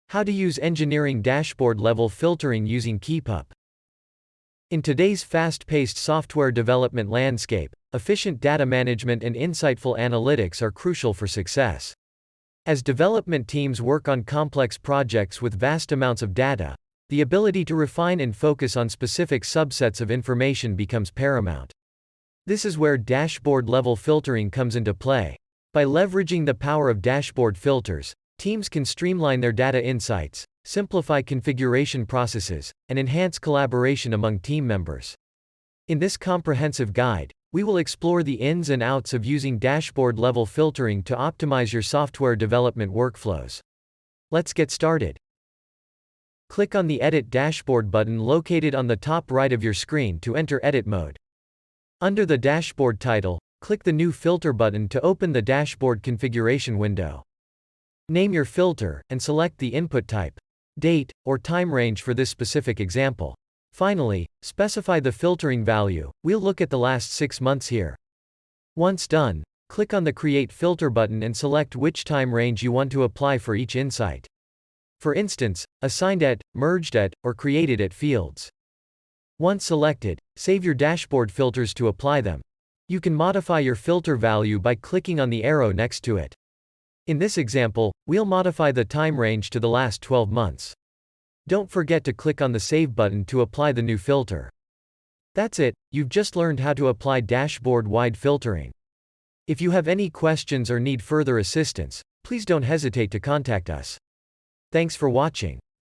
How to use engineering dashboard level filtering using Keypup. In today's fast-paced software development landscape, efficient data management and insightful analytics are crucial for success. As development teams work on complex projects with vast amounts of data, the ability to refine and focus on specific subsets of information becomes paramount. This is where dashboard-level filtering comes into play. By leveraging the power of dashboard filters, teams can streamline their data insights, simplify configuration processes, and enhance collaboration among team members. In this comprehensive guide, we will explore the ins and outs of using dashboard-level filtering to optimize your software development workflows. Let's get started. Click on the Edit Dashboard button located on the top right of your screen to enter edit mode. Under the dashboard title, click the New Filter button to open the dashboard configuration window. Name your filter, and select the input type, date, or time range for this specific example. Finally, specify the filtering value. We'll look at the last 6 months here. Once done, click on the Create Filter button and select which time range you want to apply for each insight. For instance, assigned at, merged at, or created at fields. Once selected, save your dashboard filters to apply them. You can modify your filter value by clicking on the arrow next to it. In this example, we'll modify the time range to the last 12 months. Don't forget to click on the Save button to apply the new filter. That's it, you've just learned how to apply dashboard-wide filtering. If you have any questions or need further assistance, please don't hesitate to contact us. Thanks for watching.